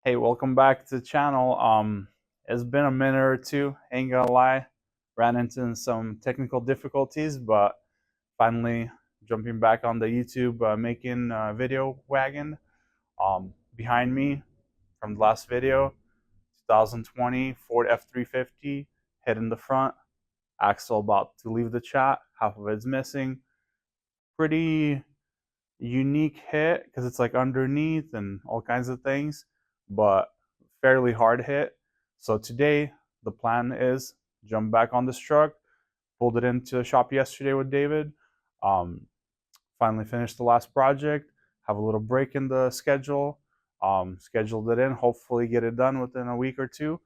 Hey, welcome back to the channel. It's been a minute or two, ain't gonna lie. Ran into some technical difficulties, but finally jumping back on the YouTube making video wagon. Behind me from the last video, 2020 Ford F350, head in the front, axle about to leave the chat, half of it's missing. Pretty unique hit because it's like underneath and all kinds of things, but fairly hard hit. So today the plan is jump back on this truck, pulled it into the shop yesterday with David, um, finally finished the last project, have a little break in the schedule, scheduled it in, hopefully get it done within a week or two.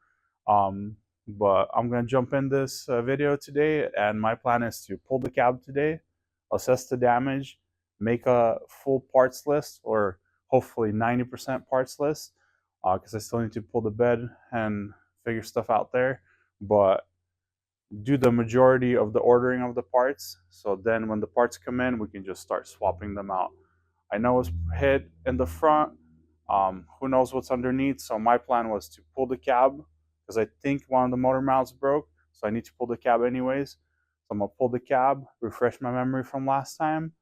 But I'm gonna jump in this video today, and my plan is to pull the cab today, assess the damage, make a full parts list, or hopefully 90% parts list, because I still need to pull the bed and figure stuff out there, but do the majority of the ordering of the parts, so then when the parts come in we can just start swapping them out. I know it's hit in the front, who knows what's underneath, so my plan was to pull the cab because I think one of the motor mounts broke, so I need to pull the cab anyways. So I'm gonna pull the cab, refresh my memory from last time,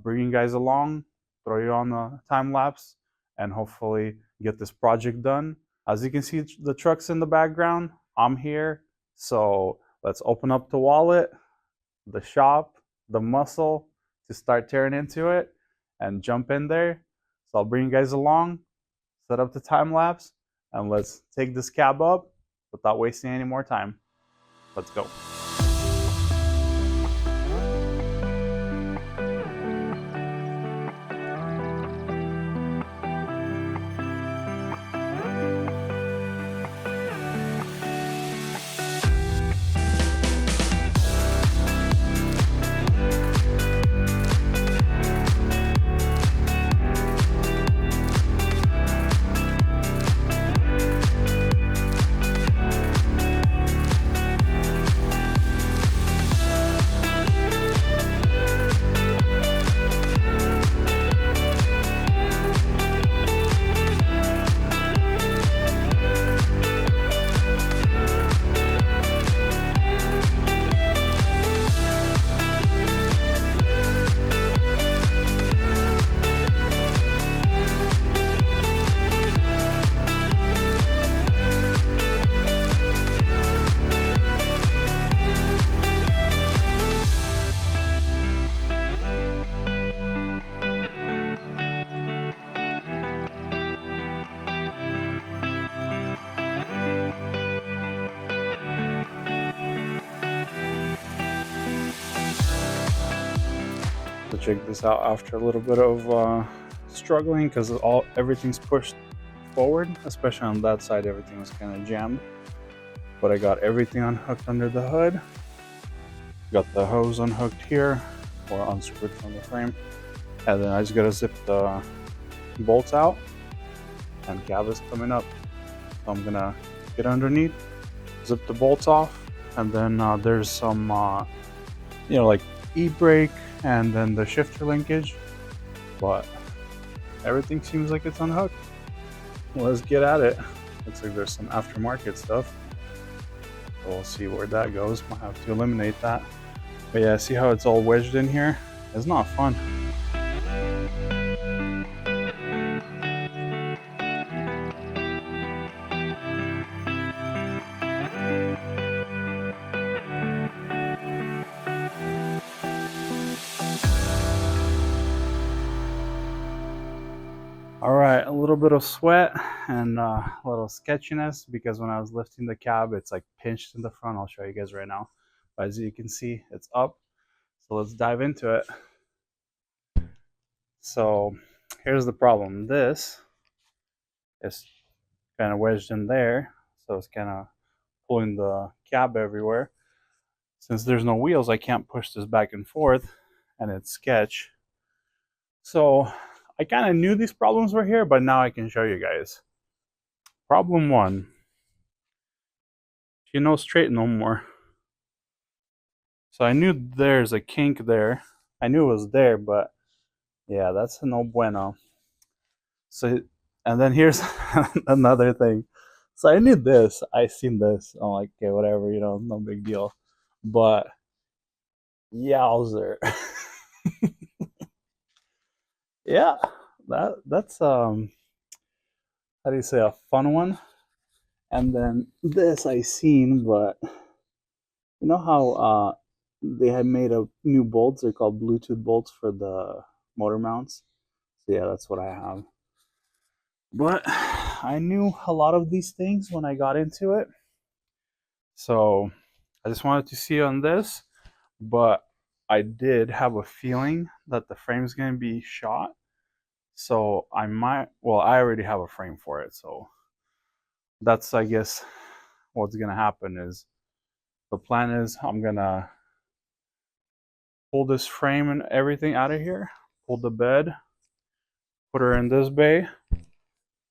bring you guys along, throw you on the time lapse, and hopefully get this project done. As you can see, the truck's in the background, I'm here, so let's open up the wallet, the shop, the muscle to start tearing into it and jump in there. So I'll bring you guys along, set up the time lapse, and let's take this cab up without wasting any more time. Let's go. To check this out after a little bit of struggling because everything's pushed forward, especially on that side. Everything was kind of jammed, but I got everything unhooked under the hood, got the hose unhooked here or unscrewed from the frame, and then I just gotta zip the bolts out, and cab is coming up. So I'm gonna get underneath, zip the bolts off, and then there's some like e-brake and then the shifter linkage, but everything seems like it's unhooked. Let's get at it. Looks like there's some aftermarket stuff, so we'll see where that goes. Might have to eliminate that, but yeah, see how it's all wedged in here? It's not fun. All right, a little bit of sweat and a little sketchiness because when I was lifting the cab, it's like pinched in the front. I'll show you guys right now. But as you can see, it's up. So let's dive into it. So here's the problem. This is kind of wedged in there. So it's kind of pulling the cab everywhere. Since there's no wheels, I can't push this back and forth, and it's sketch. So I kind of knew these problems were here, but now I can show you guys. Problem one, you know, straight no more. So I knew there's a kink there. I knew it was there, but yeah, that's a no bueno. So And then here's another thing. So I knew this. I seen this. I'm like, okay, whatever, you know, no big deal. But yowzer. Yeah, that's how do you say, a fun one. And then this I seen, but you know how they had made a new bolts? They're called Bluetooth bolts for the motor mounts. So yeah, that's what I have. But I knew a lot of these things when I got into it. So I just wanted to see on this, but I did have a feeling that the frame's gonna be shot. So I might, well, I already have a frame for it. So that's, I guess, what's gonna happen is the plan is I'm gonna pull this frame and everything out of here, pull the bed, put her in this bay,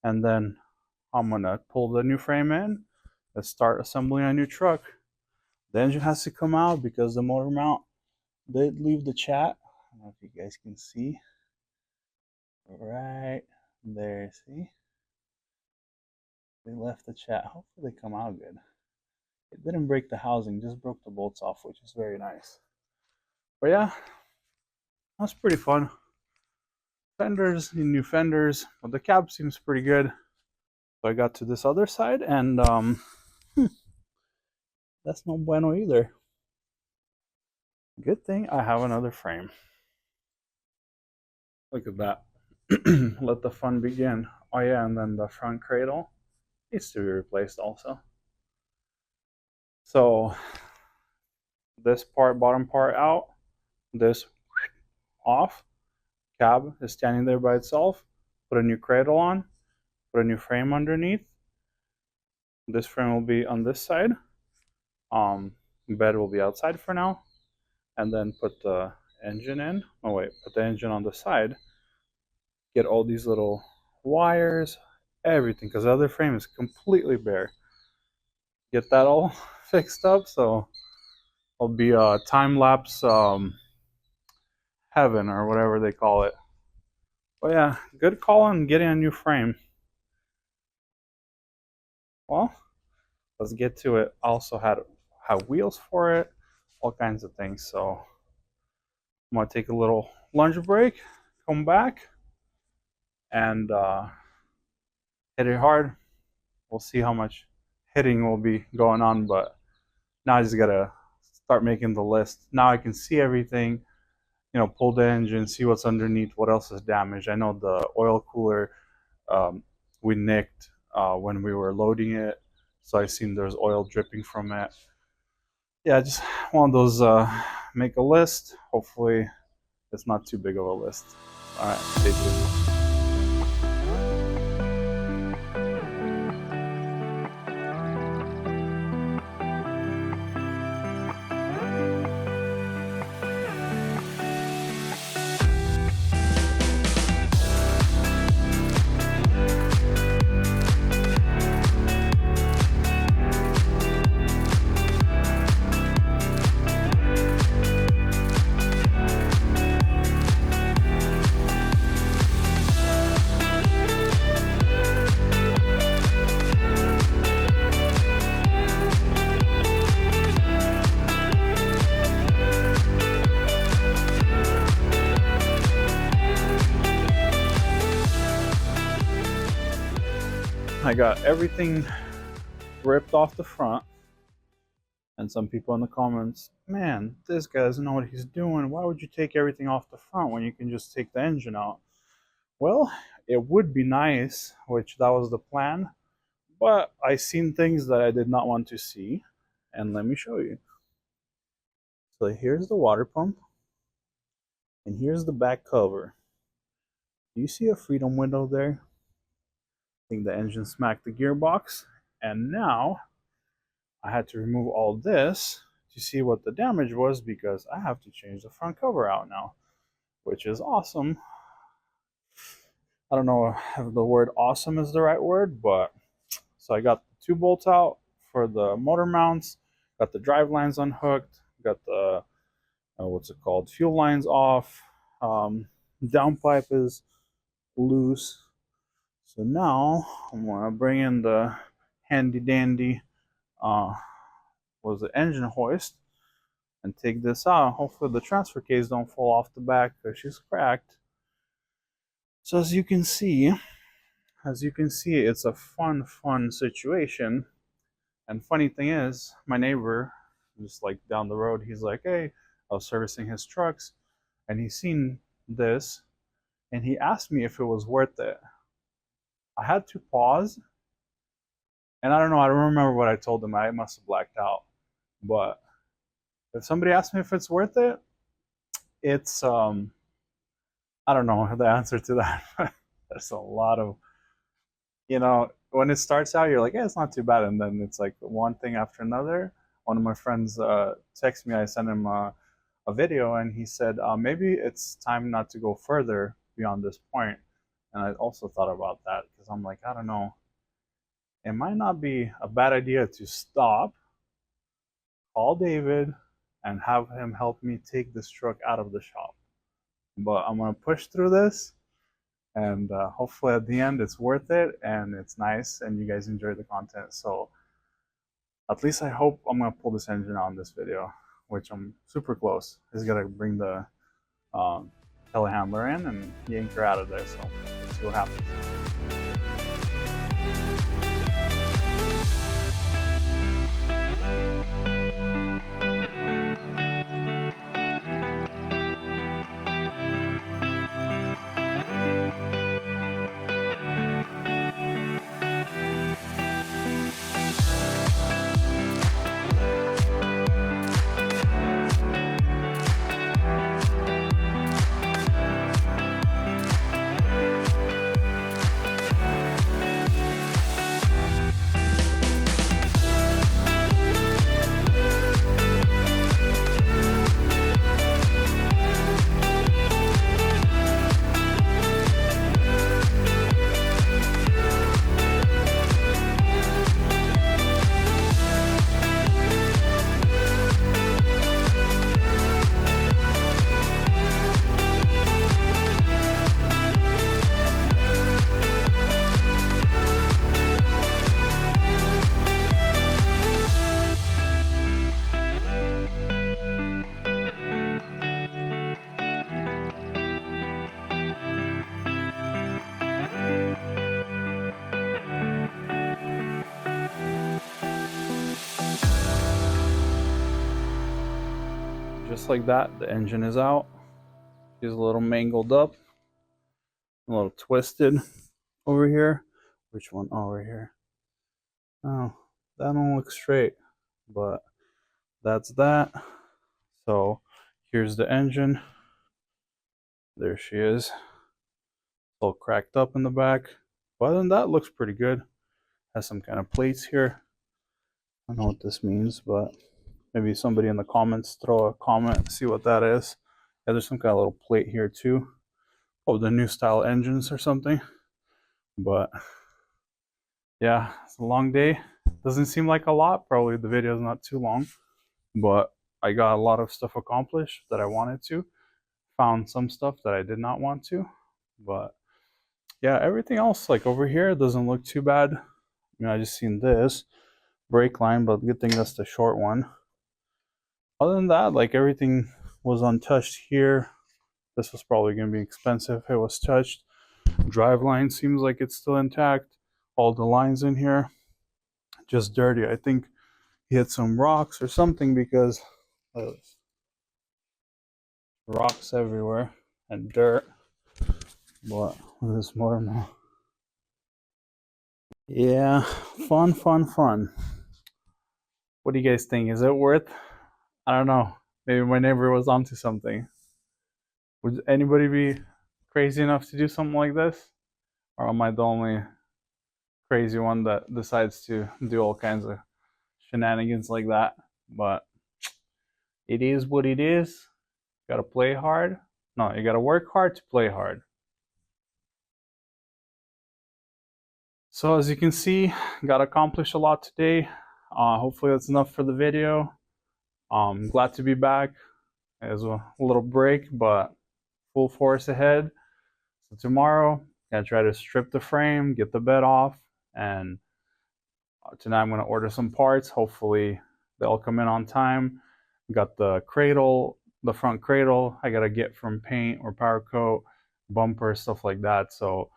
and then I'm gonna pull the new frame in. Let's start assembling a new truck. The engine has to come out because the motor mount did leave the chat. I don't know if you guys can see. Right there, see? They left the chat. Hopefully they come out good. It didn't break the housing, just broke the bolts off, which is very nice. But yeah, that's pretty fun. Fenders, new fenders, but the cab seems pretty good. So I got to this other side, and that's no bueno either. Good thing I have another frame. Look at that. Let the fun begin. Oh yeah, and then the front cradle needs to be replaced also. So this part, bottom part out, this off. Cab is standing there by itself. Put a new cradle on, put a new frame underneath. This frame will be on this side. Bed will be outside for now. And then put the engine in. Oh wait, put the engine on the side. Get all these little wires, everything, because the other frame is completely bare. Get that all fixed up, so it'll be a time-lapse heaven or whatever they call it. But yeah, good call on getting a new frame. Well, let's get to it. I also had wheels for it, all kinds of things. So I'm gonna take a little lunch break, come back, and hit it hard. We'll see how much hitting will be going on, but now I just gotta start making the list. Now I can see everything, you know, pull the engine, see what's underneath, what else is damaged. I know the oil cooler we nicked when we were loading it, so I seen there's oil dripping from it. Yeah, I just want those, make a list. Hopefully it's not too big of a list. All right, stay tuned. I got everything ripped off the front, and some people in the comments, man, this guy doesn't know what he's doing. Why would you take everything off the front when you can just take the engine out? Well, it would be nice, which that was the plan, but I seen things that I did not want to see, and let me show you. So here's the water pump, and here's the back cover. Do you see a freedom window there? I think the engine smacked the gearbox, and now I had to remove all this to see what the damage was, because I have to change the front cover out now, which is awesome. I don't know if the word awesome is the right word, but so I got the 2 bolts out for the motor mounts, got the drive lines unhooked, got the what's it called, fuel lines off, downpipe is loose. So now I'm gonna bring in the handy dandy was the engine hoist and take this out. Hopefully the transfer case don't fall off the back because she's cracked. So as you can see, it's a fun situation. And funny thing is, my neighbor, just like down the road, he's like, hey, I was servicing his trucks, and he's seen this, and he asked me if it was worth it. I had to pause, and I don't know, I don't remember what I told him. I must have blacked out. But if somebody asks me if it's worth it, it's I don't know the answer to that. There's a lot of, when it starts out, you're like, yeah, it's not too bad, and then it's like one thing after another. One of my friends texted me. I sent him a video, and he said maybe it's time not to go further beyond this point. And I also thought about that because I'm like, I don't know, it might not be a bad idea to stop, call David, and have him help me take this truck out of the shop. But I'm gonna push through this, and hopefully at the end it's worth it and it's nice and you guys enjoy the content. So at least I hope I'm gonna pull this engine out in this video, which I'm super close. I just gotta bring the telehandler in and yank her out of there. So let's see what happens. Just like that, the engine is out. She's a little mangled up, a little twisted over here. Which one? Oh, right here. Oh, that don't look straight, but that's that. So here's the engine. There she is. All cracked up in the back. But other than that, looks pretty good. Has some kind of plates here. I don't know what this means, but maybe somebody in the comments throw a comment, see what that is. Yeah, there's some kind of little plate here too. Oh, the new style engines or something. But yeah, it's a long day. Doesn't seem like a lot. Probably the video is not too long, but I got a lot of stuff accomplished that I wanted to. Found some stuff that I did not want to, but yeah, everything else like over here doesn't look too bad. I mean, I just seen this brake line, but good thing that's the short one. Other than that, like everything was untouched here. This was probably going to be expensive if it was touched. Drive line seems like it's still intact. All the lines in here, just dirty. I think he hit some rocks or something because rocks everywhere and dirt. But this motor now. Yeah, fun. What do you guys think? Is it worth? I don't know. Maybe my neighbor was onto something. Would anybody be crazy enough to do something like this? Or am I the only crazy one that decides to do all kinds of shenanigans like that? But it is what it is. Gotta play hard. No, you gotta work hard to play hard. So as you can see, got accomplished a lot today. Hopefully that's enough for the video. Glad to be back. It was a little break, but full force ahead. So tomorrow, Gonna try to strip the frame, get the bed off, and tonight I'm gonna order some parts. Hopefully they'll come in on time. Got the cradle, the front cradle I gotta get from paint or powder coat, bumper, stuff like that. So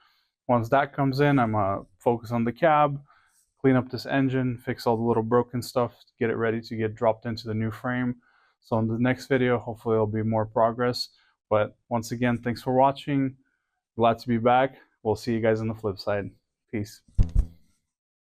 once that comes in, I'm gonna focus on the cab, clean up this engine, fix all the little broken stuff, get it ready to get dropped into the new frame. So in the next video, hopefully there'll be more progress. But once again, thanks for watching. Glad to be back. We'll see you guys on the flip side. Peace.